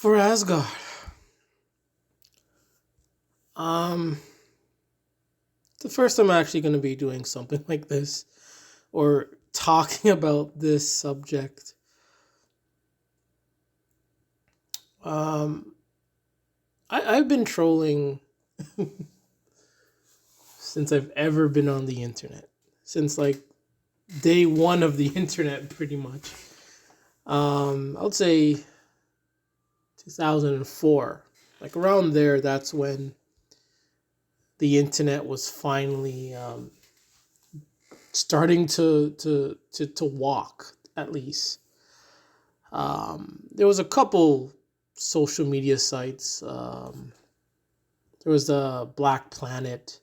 For Asgard, um, the first time I'm actually going to be doing something like this or talking about this subject. Um, I've been trolling since I've ever been on the internet, since like day one of the internet, pretty much. I would say 2004, like around there. That's when the internet was finally starting to walk, at least. There was a couple social media sites. There was the Black Planet,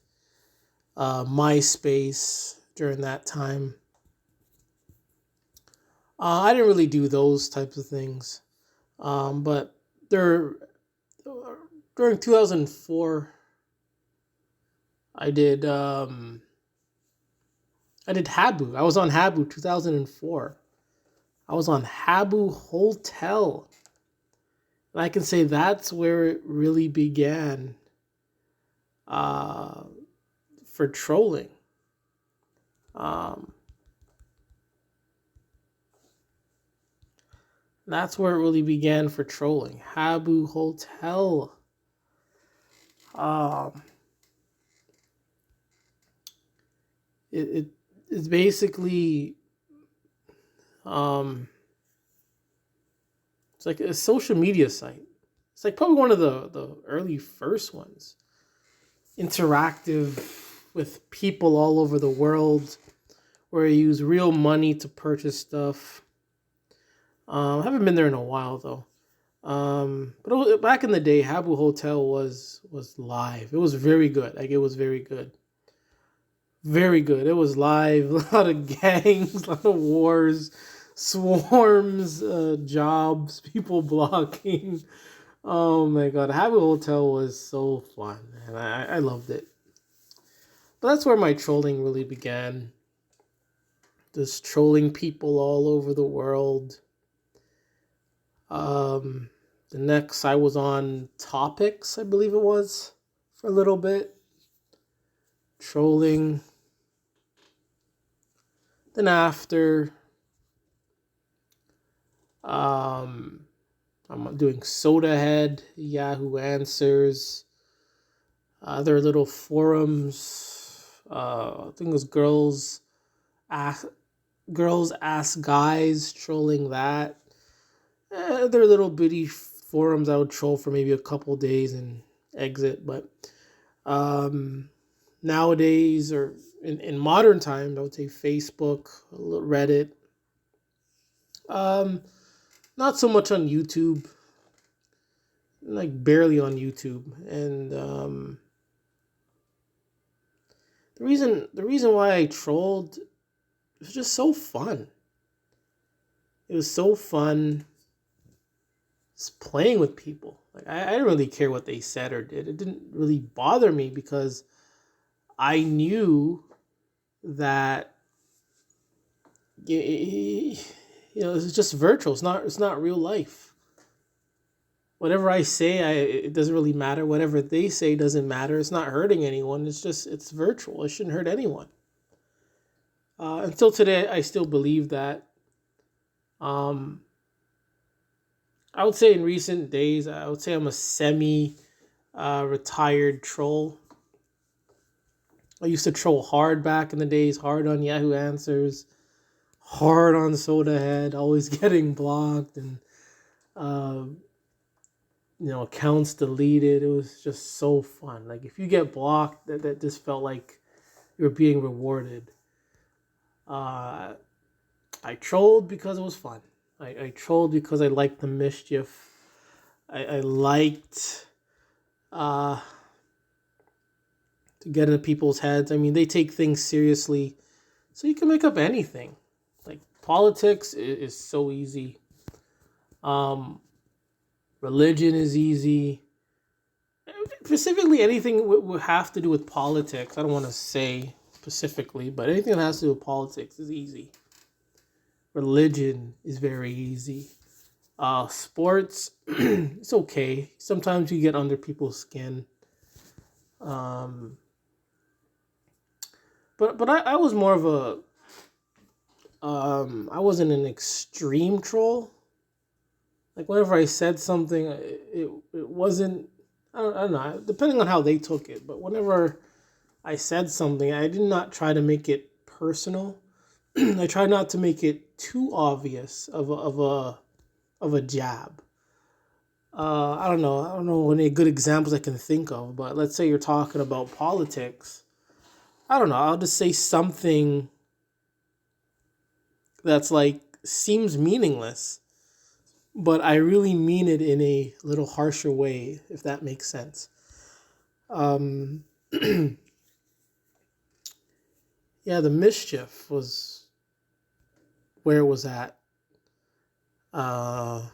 MySpace during that time. I didn't really do those types of things, but there during 2004, I did I did Habu. I was on Habu 2004. I was on Habu Hotel. And I can say that's where it really began uh, for trolling. Um, that's where it really began for trolling. Habu Hotel. Um, it it's basically um, it's like a social media site. It's like probably one of the early first ones. Interactive with people all over the world, where you use real money to purchase stuff. I haven't been there in a while though. But back in the day, Habu Hotel was live. It was very good. Like it was very good, very good. It was live. A lot of gangs, a lot of wars, swarms, jobs, people blocking. Oh my god, Habu Hotel was so fun, and I loved it. But that's where my trolling really began. Just trolling people all over the world. Um, the next I was on Topics, I believe it was, for a little bit. Trolling. Then after, um, I'm doing Soda Head, Yahoo Answers, other little forums. I think it was ask, girls ask guys, trolling that. They're little bitty forums I would troll for maybe a couple days and exit. But um, nowadays, or in modern times, I would say Facebook, Reddit. Um, Not so much on YouTube, like barely on YouTube. And the reason why I trolled, it was just so fun. It was so fun just playing with people. Like I didn't really care what they said or did. It didn't really bother me because I knew that it's just virtual. It's not real life. Whatever I say, it doesn't really matter. Whatever they say doesn't matter. It's not hurting anyone. It's virtual. It shouldn't hurt anyone. Until today, I still believe that. Um, I would say in recent days, I would say I'm a semi retired troll. I used to troll hard back in the days, hard on Yahoo Answers, hard on Soda Head, always getting blocked and uh, accounts deleted. It was just so fun. Like if you get blocked, that just felt like you're being rewarded. Uh, I trolled because it was fun. I trolled because I liked the mischief. I liked uh, to get into people's heads. I mean, they take things seriously, so you can make up anything. Like politics is so easy. Um, Religion is easy. Specifically, anything would have to do with politics. I don't want to say specifically, but anything that has to do with politics is easy. Religion is very easy. Sports, it's okay. Sometimes you get under people's skin. Um, but I was more of a I wasn't an extreme troll. Like whenever I said something, it wasn't. I don't know. Depending on how they took it, but whenever I said something, I did not try to make it personal. I tried not to make it too obvious of a jab. I don't know. I don't know any good examples I can think of, but let's say you're talking about politics. I don't know. I'll just say something that's like seems meaningless, but I really mean it in a little harsher way, if that makes sense. Um, yeah, the mischief was where it was at. I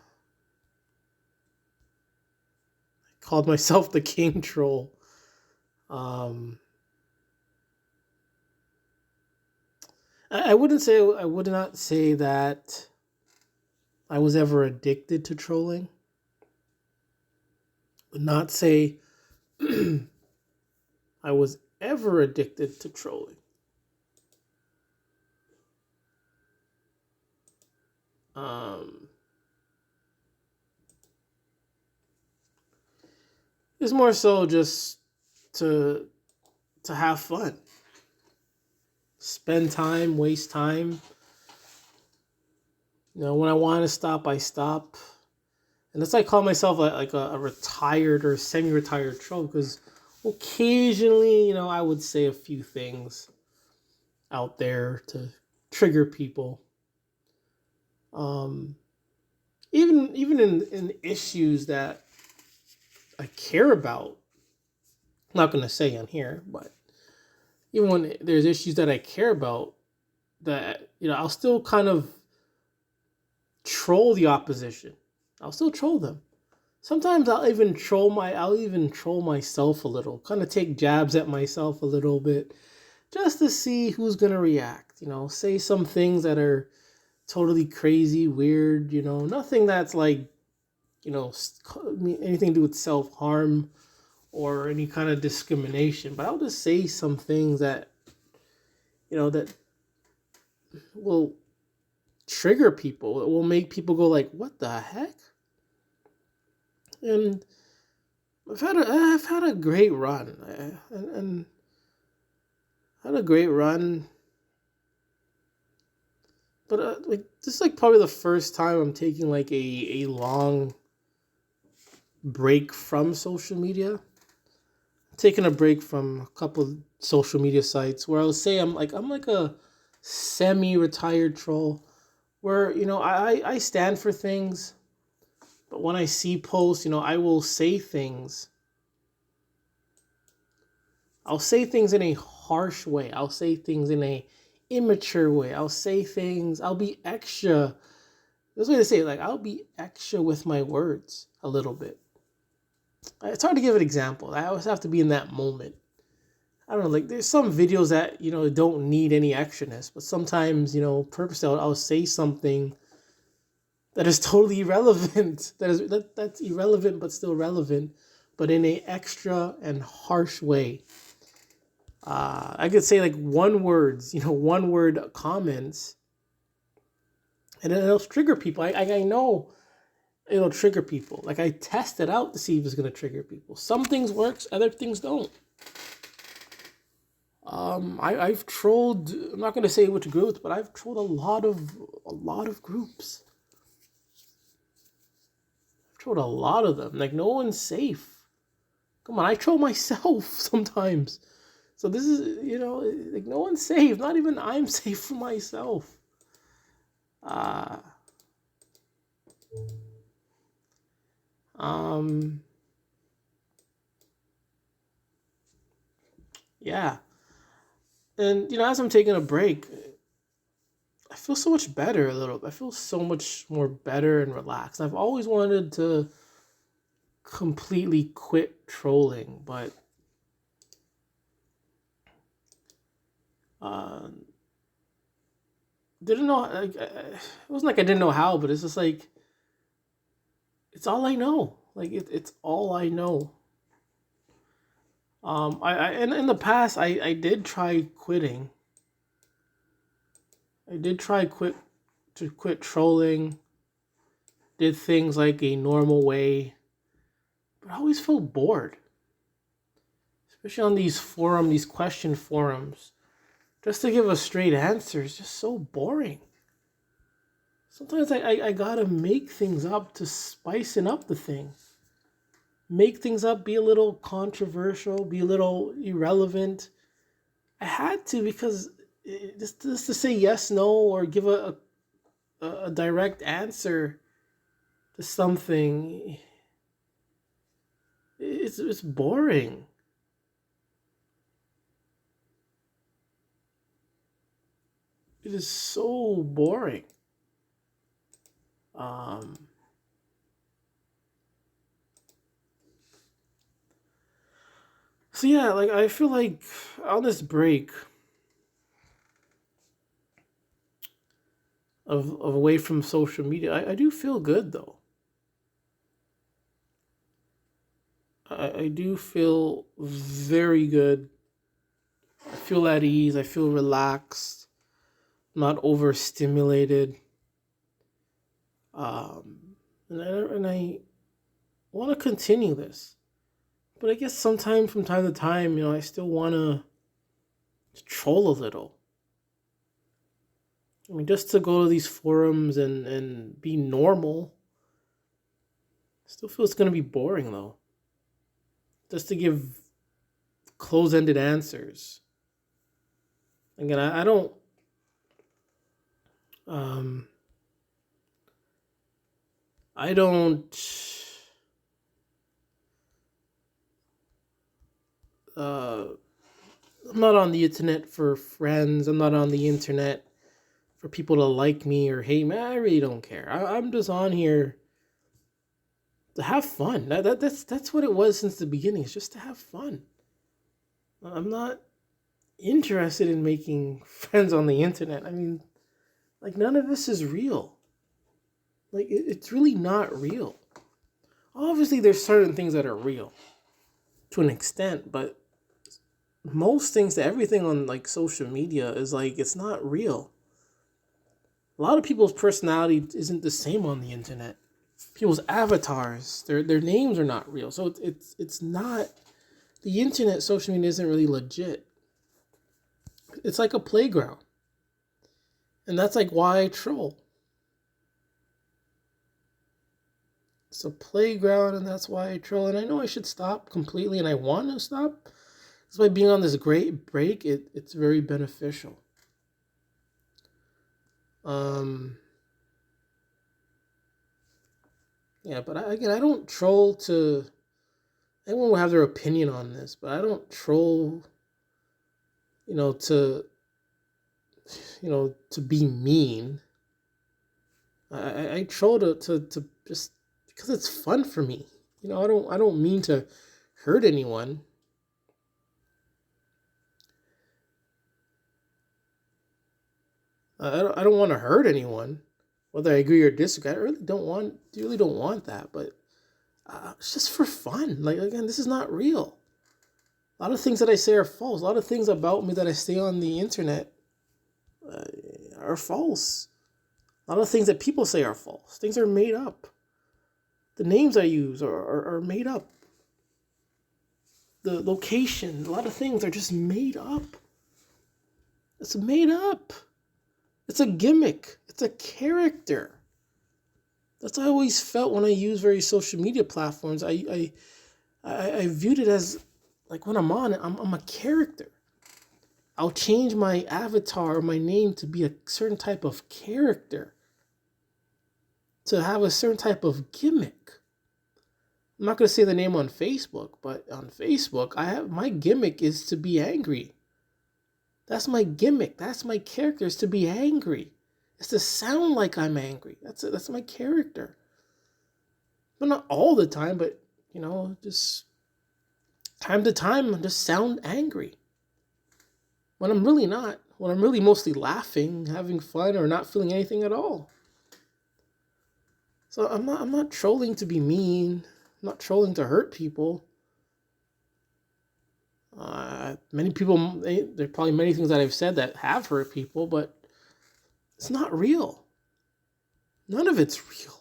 called myself the king troll. Um, I wouldn't say I would not say that I was ever addicted to trolling. Would not say I was ever addicted to trolling. Um, it's more so just to to have fun, spend time, waste time. You know, when I want to stop, I stop. And that's why I call myself a retired or semi-retired troll because occasionally, I would say a few things out there to trigger people. Um, even in issues that I care about. I'm not gonna say on here, but even when there's issues that I care about, that I'll still kind of troll the opposition. I'll still troll them. Sometimes I'll even troll myself a little, kind of take jabs at myself a little bit, just to see who's gonna react. Say some things that are totally crazy, weird. Nothing that's like anything to do with self harm or any kind of discrimination. But I'll just say some things that that will trigger people. It will make people go like, "What the heck?" And I've had a great run, and had a great run. But like this is like probably the first time I'm taking like a long break from social media. Taking a break from a couple social media sites where I would say I'm like a semi-retired troll where I stand for things, but when I see posts, I will say things. I'll say things in a harsh way. I'll say things in a immature way. I'll say things. I'll be extra. There's a way to say it. Like I'll be extra with my words a little bit. It's hard to give an example. I always have to be in that moment. I don't know. Like there's some videos that don't need any extraness, but sometimes purposely I'll say something that is totally irrelevant. That's irrelevant but still relevant, but in a extra and harsh way. I could say like one word comments, and it'll trigger people. I know it'll trigger people. Like I test it out to see if it's gonna trigger people. Some things works, other things don't. I've trolled. I'm not gonna say which groups, but I've trolled a lot of groups. I've trolled a lot of them. Like no one's safe. Come on, I troll myself sometimes. So this is like no one's safe. Not even I'm safe for myself. Uh, um, yeah. And as I'm taking a break, I feel so much better a little. I feel so much more better and relaxed. I've always wanted to completely quit trolling, but uh, didn't know. Like, it wasn't like I didn't know how, but it's just like it's all I know. Like it's all I know. I in the past I did try quitting. I did try quit trolling. Did things like a normal way, but I always feel bored, especially on these question forums. Just to give a straight answer is just so boring. Sometimes I gotta make things up to spicing up the thing. Make things up, be a little controversial, be a little irrelevant. I had to because just to say yes, no, or give a direct answer to something, it's boring. It is so boring. Um, so yeah, like I feel like on this break of away from social media, I do feel good though. I do feel very good. I feel at ease. I feel relaxed, not overstimulated. Um, and I want to continue this, but I guess sometimes from time to time, I still want to troll a little. I mean, just to go to these forums and be normal, still feels going to be boring though. Just to give close-ended answers. Again, I don't. Um, I don't. Uh, I'm not on the internet for friends. I'm not on the internet for people to like me or hate me. I really don't care. I'm just on here to have fun. That's what it was since the beginning. It's just to have fun. I'm not interested in making friends on the internet. I mean, like none of this is real. Like it's really not real. Obviously, there's certain things that are real to an extent, but most things, everything on like social media is like it's not real. A lot of people's personality isn't the same on the internet. People's avatars, their names are not real. So it's not, the internet, social media isn't really legit. It's like a playground. And that's like why I troll. It's a playground and that's why I troll. And I know I should stop completely and I want to stop. That's why being on this great break, it's very beneficial. Yeah, but again, I don't troll to. Everyone will have their opinion on this, but I don't troll. To to be mean. I troll to just because it's fun for me. I don't mean to hurt anyone. I don't want to hurt anyone, whether I agree or disagree. I really don't want that. But it's just for fun. Like again, this is not real. A lot of things that I say are false. A lot of things about me that I say on the internet uh, are false. A lot of things that people say are false. Things are made up. The names I use are made up. The location, a lot of things are just made up. It's made up. It's a gimmick. It's a character. That's how I always felt when I use various social media platforms. I viewed it as like when I'm on it, I'm a character. I'll change my avatar or my name to be a certain type of character, to have a certain type of gimmick. I'm not going to say the name on Facebook, but on Facebook, my gimmick is to be angry. That's my gimmick. That's my character, is to be angry. It's to sound like I'm angry. That's my character. But not all the time, but just time to time, I just sound angry. When I'm really not. When I'm really mostly laughing, having fun, or not feeling anything at all. So I'm not trolling to be mean. I'm not trolling to hurt people. Many people, there are probably many things that I've said that have hurt people, but it's not real. None of it's real.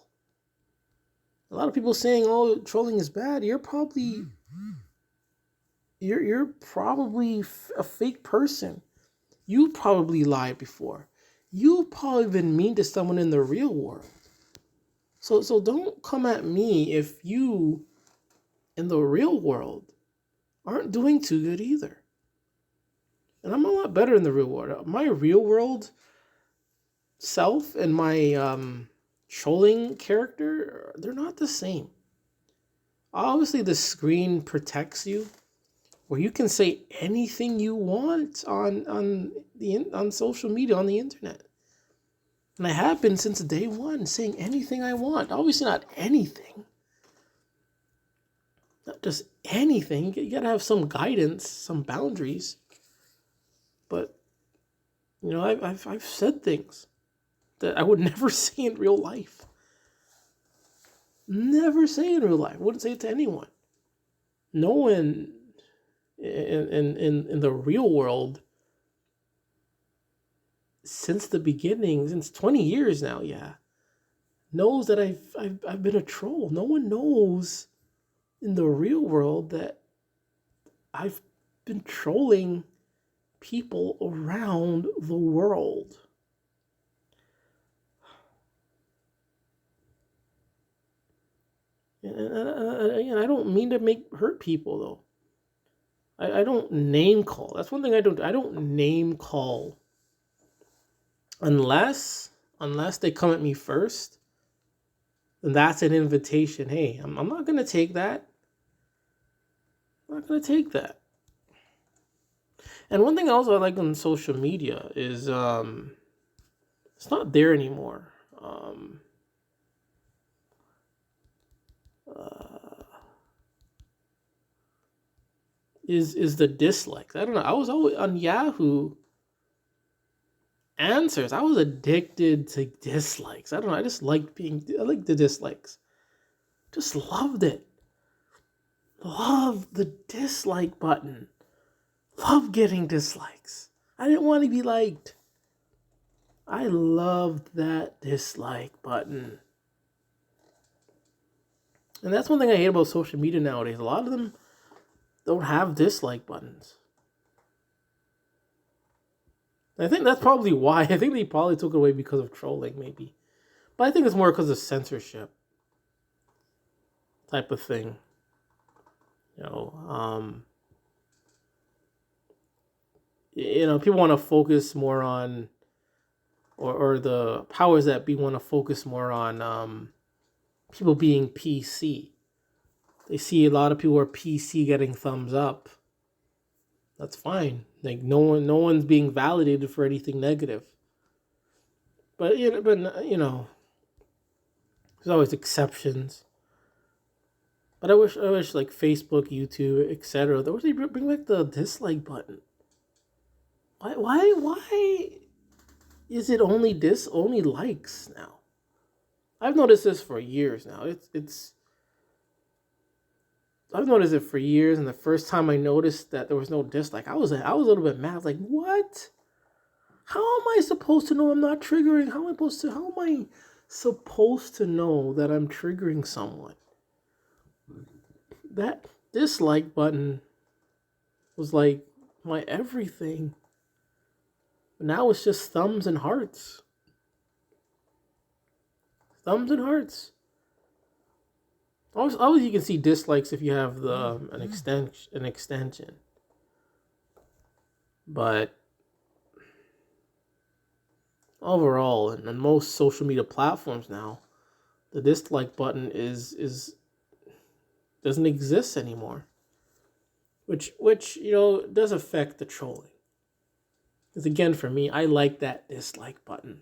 A lot of people saying, "Oh, trolling is bad." You're probably a fake person. You probably lied before. You've probably been mean to someone in the real world. So don't come at me if you in the real world aren't doing too good either. And I'm a lot better in the real world. My real world self and my trolling character, they're not the same. Obviously, the screen protects you, where you can say anything you want on social media, on the internet. And I have been since day one, saying anything I want. Obviously, not anything, not just anything. You gotta have some guidance, some boundaries. But I've said things that I would never say in real life. Never say in real life. Wouldn't say it to anyone. No one in the real world since the beginning, since 20 years now, knows that I've been a troll. No one knows in the real world that I've been trolling people around the world. And I don't mean to hurt people though. I don't name call. That's one thing I don't do. I don't name call unless they come at me first. Then that's an invitation. Hey, I'm not gonna take that. I'm not gonna take that. And one thing also I like on social media is it's not there anymore. Uh, is the dislikes. I don't know. I was always on Yahoo Answers. I was addicted to dislikes. I don't know. I like the dislikes. Just loved it. Love the dislike button. Love getting dislikes. I didn't want to be liked. I loved that dislike button. And that's one thing I hate about social media nowadays. A lot of them don't have dislike buttons. I think that's probably why. I think they probably took it away because of trolling, maybe. But I think it's more because of censorship type of thing. People want to focus more on, or the powers that be want to focus more on people being PC. They see a lot of people are PC getting thumbs up. That's fine. Like no one's being validated for anything negative. But there's always exceptions. But I wish like Facebook, YouTube, etc. They wish they bring back the dislike button. Why is it only likes now? I've noticed this for years now. I've noticed it for years, and the first time I noticed that there was no dislike, I was a little bit mad. I was like, what? How am I supposed to know I'm not triggering? How am I supposed to know that I'm triggering someone? That dislike button was like my everything. Now it's just thumbs and hearts. Thumbs and hearts. Always you can see dislikes if you have an extension. But overall, in most social media platforms now, the dislike button is doesn't exist anymore. Which does affect the trolling. Because again, for me, I like that dislike button.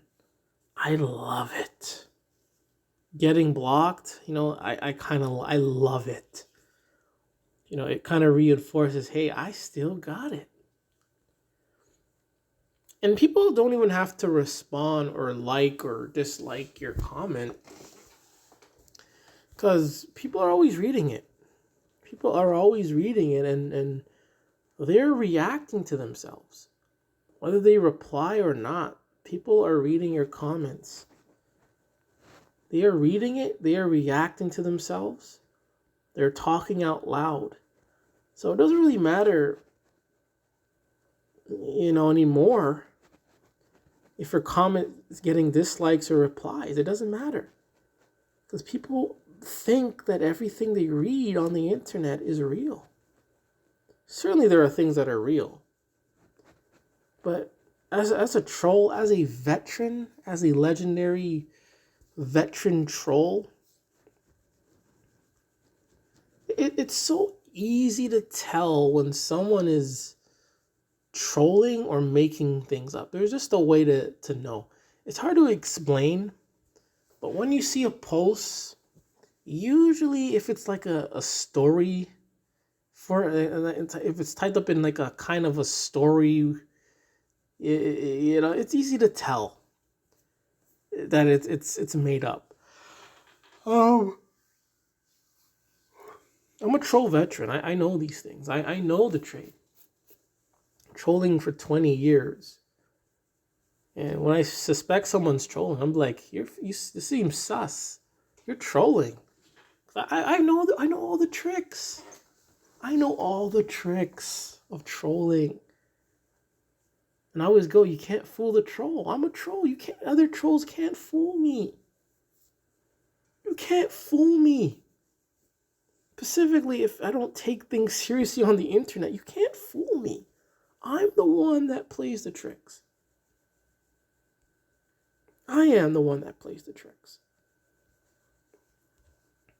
I love it. Getting blocked, I love it. It kind of reinforces, hey, I still got it. And people don't even have to respond or like or dislike your comment. Because people are always reading it. People are always reading it, and they're reacting to themselves. Whether they reply or not, people are reading your comments. They are reading it, they are reacting to themselves, they're talking out loud. So it doesn't really matter, anymore if your comment is getting dislikes or replies. It doesn't matter. Because people think that everything they read on the internet is real. Certainly there are things that are real. But as a troll, as a veteran, as a legendary veteran troll, it's so easy to tell when someone is trolling or making things up. There's just a way to know. It's hard to explain, but when you see a post, usually if it's like a story, if it's typed up in like a kind of a story, it's easy to tell that it's made up. I'm a troll veteran. I know these things. I know the trade. Trolling for 20 years. And when I suspect someone's trolling, I'm like, you seem sus. You're trolling. I know all the tricks. I know all the tricks of trolling. And I always go, you can't fool the troll. I'm a troll. Other trolls can't fool me. You can't fool me. Specifically, if I don't take things seriously on the internet, you can't fool me. I'm the one that plays the tricks. I am the one that plays the tricks.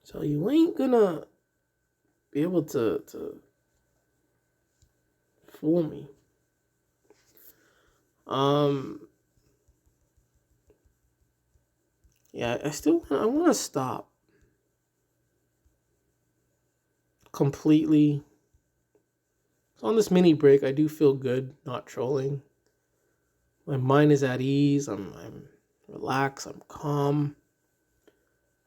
So you ain't gonna be able to fool me. Yeah, I want to stop completely. So on this mini break, I do feel good not trolling. My mind is at ease. I'm relaxed. I'm calm.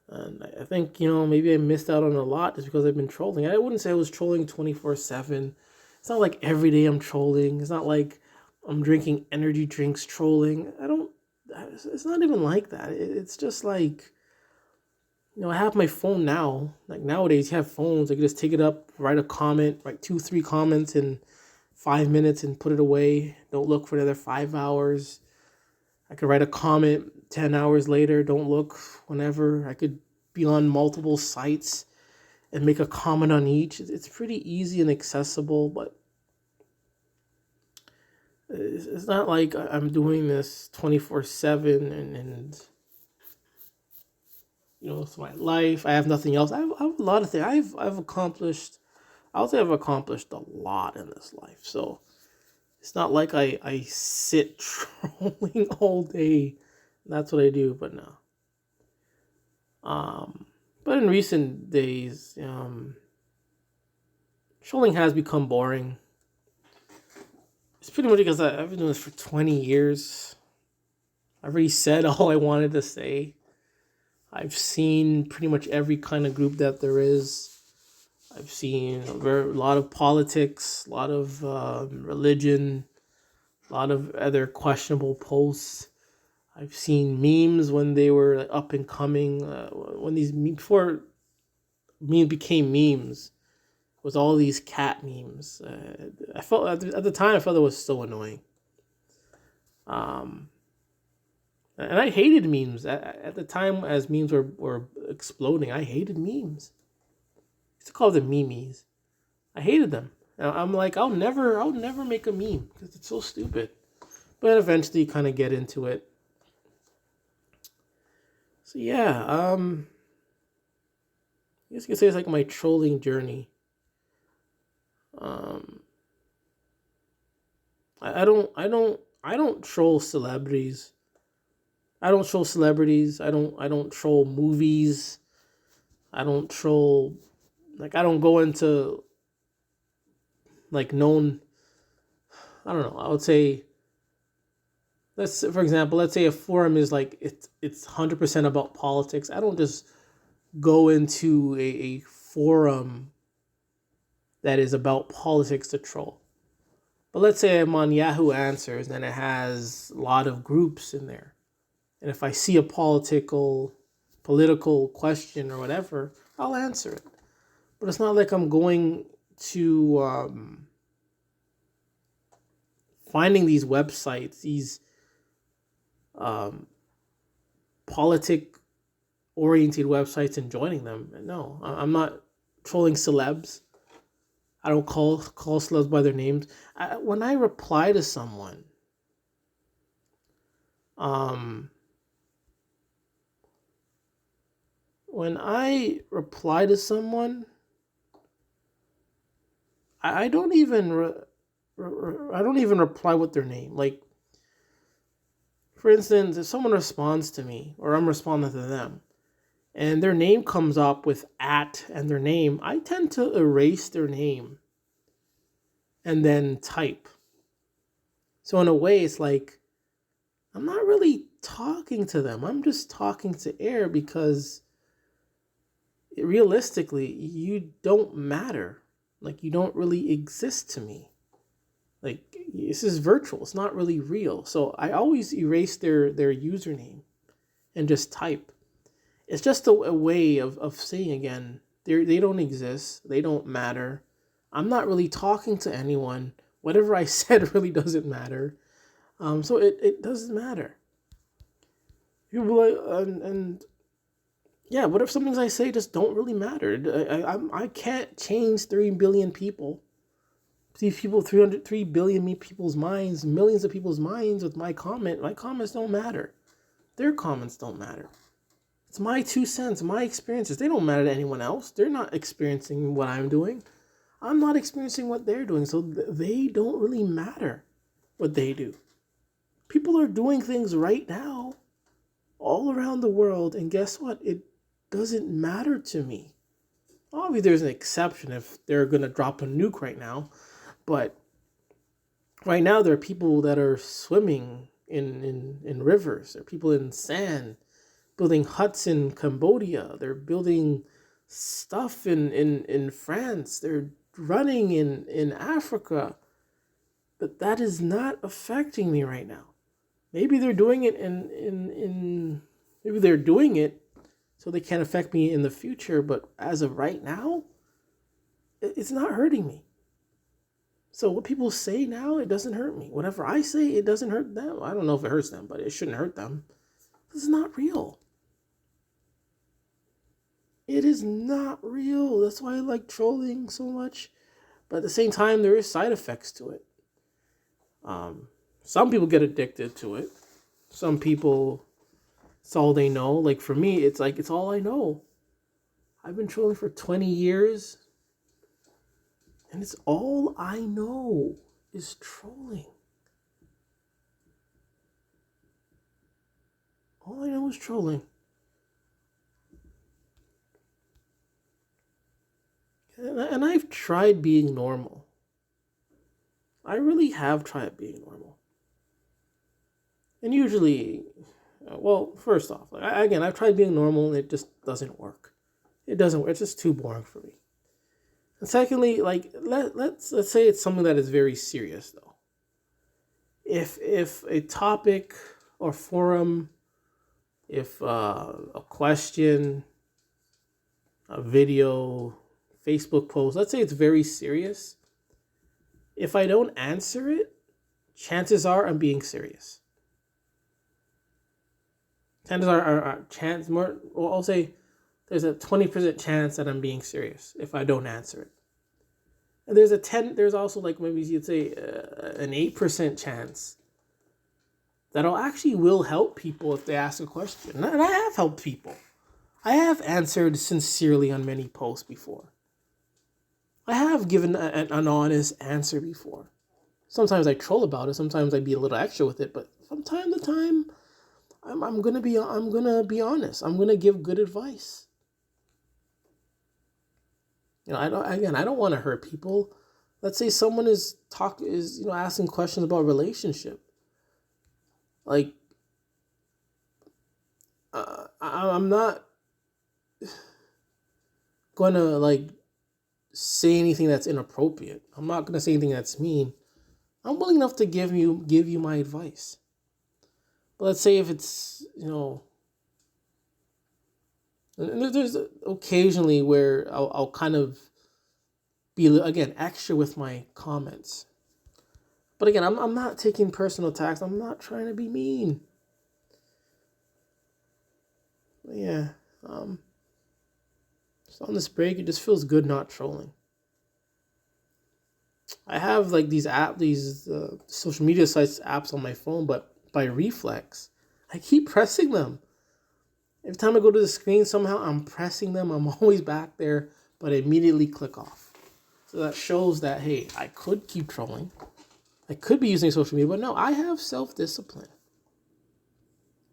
And I think, maybe I missed out on a lot just because I've been trolling. I wouldn't say I was trolling 24/7. It's not like every day I'm trolling. It's not like I'm drinking energy drinks trolling. It's not even like that. It's just like, I have my phone now. Like nowadays, you have phones. I can just take it up, write a comment, write 2-3 comments in 5 minutes and put it away. Don't look for another 5 hours. I could write a comment 10 hours later. Don't look whenever. I could be on multiple sites and make a comment on each. It's pretty easy and accessible, but it's not like I'm doing this 24/7 and it's my life. I have nothing else. I have a lot of things. I've accomplished. I would say I've accomplished a lot in this life. So it's not like I sit trolling all day. That's what I do. But no. But in recent days, trolling has become boring. It's pretty much because I've been doing this for 20 years. I've already said all I wanted to say. I've seen pretty much every kind of group that there is. I've seen a lot of politics, a lot of religion, a lot of other questionable posts. I've seen memes when they were up and coming. Before memes became memes, was all these cat memes. I felt at the time I felt it was so annoying. And I hated memes at the time as memes were exploding. I hated memes. I used to call them memes. I hated them. I'm like, I'll never make a meme because it's so stupid. But eventually, you kind of get into it. So yeah, I guess you could say it's like my trolling journey. I don't troll celebrities. I don't troll celebrities. I don't troll movies. I don't troll, like, I don't go into like known, I don't know. I would say, for example, let's say a forum is like it's 100% about politics. I don't just go into a forum that is about politics to troll. But let's say I'm on Yahoo Answers and it has a lot of groups in there. And if I see a political question or whatever, I'll answer it. But it's not like I'm going to finding these websites, these politic oriented websites and joining them. No, I'm not trolling celebs. I don't call celebs by their names. When I reply to someone, when I reply to someone, I don't even I don't even reply with their name. Like, for instance, if someone responds to me or I'm responding to them, and their name comes up with at and their name, I tend to erase their name and then type. So in a way, it's like I'm not really talking to them. I'm just talking to air because realistically, you don't matter. Like, you don't really exist to me. Like, this is virtual. It's not really real. So I always erase their username and just type. It's just a way of saying again, they don't exist. They don't matter. I'm not really talking to anyone. Whatever I said really doesn't matter. So it doesn't matter. People like, and yeah, what if some things I say just don't really matter? I can't change 3 billion people. These people, 3 billion people's minds, millions of people's minds with my comment. My comments don't matter. Their comments don't matter. It's my 2 cents, my experiences. They don't matter to anyone else. They're not experiencing what I'm doing. I'm not experiencing what they're doing. So they don't really matter what they do. People are doing things right now all around the world. And guess what? It doesn't matter to me. Obviously, there's an exception if they're going to drop a nuke right now. But right now, there are people that are swimming in rivers. There are people in sand building huts in Cambodia. They're building stuff in France. They're running in Africa. But that is not affecting me right now. Maybe they're doing it maybe they're doing it so they can't affect me in the future. But as of right now, it's not hurting me. So what people say now, it doesn't hurt me. Whatever I say, it doesn't hurt them. I don't know if it hurts them, but it shouldn't hurt them. This is not real. It is not real. That's why I like trolling so much. But at the same time, there is side effects to it. Some people get addicted to it. Some people, it's all they know. Like for me, it's like, it's all I know. I've been trolling for 20 years. And it's all I know is trolling. All I know is trolling. And I've tried being normal. I really have tried being normal. And usually, well, first off, again, I've tried being normal and it just doesn't work. It doesn't work. It's just too boring for me. And secondly, like let's say it's something that is very serious though. If a topic or forum, if a question, a video, Facebook post, let's say it's very serious. If I don't answer it, chances are I'm being serious. Chances are chance more. Well, I'll say there's a 20% chance that I'm being serious if I don't answer it. And there's also like maybe you'd say an 8% chance that I actually will help people if they ask a question. And I have helped people. I have answered sincerely on many posts before. I have given an honest answer before. Sometimes I troll about it. Sometimes I be a little extra with it. But from time to time, I'm gonna be honest. I'm gonna give good advice. You know, I don't want to hurt people. Let's say someone is asking questions about relationship. Like, I'm not. gonna like say anything that's inappropriate. I'm not gonna say anything that's mean. I'm willing enough to give you my advice. But let's say if it's, and there's occasionally where I'll kind of be, again, extra with my comments. But again, I'm not taking personal attacks. I'm not trying to be mean. But yeah, just on this break, it just feels good not trolling. I have like these social media sites apps on my phone, but by reflex, I keep pressing them. Every time I go to the screen, somehow I'm pressing them. I'm always back there, but I immediately click off. So that shows that, hey, I could keep trolling. I could be using social media, but no, I have self-discipline.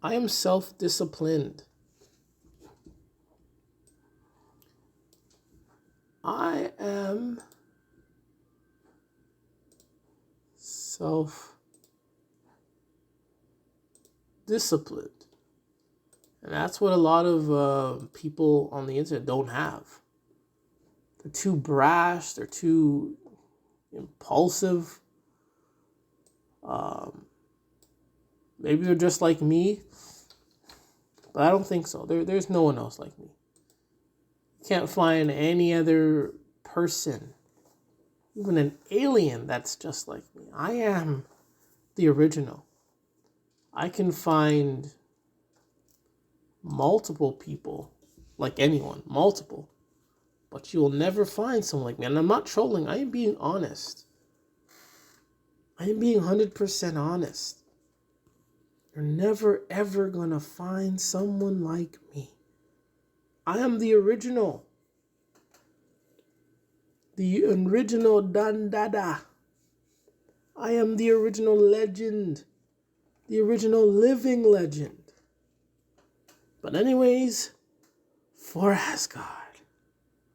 I am self-disciplined. I am self-disciplined. And that's what a lot of people on the internet don't have. They're too brash. They're too impulsive. Maybe they're just like me. But I don't think so. There's no one else like me. You can't find any other person, even an alien, that's just like me. I am the original. I can find multiple people, like anyone, multiple. But you will never find someone like me. And I'm not trolling. I am being honest. I am being 100% honest. You're never, ever going to find someone like me. I am the original. The original Dandada. I am the original legend. The original living legend. But anyways, for Asgard.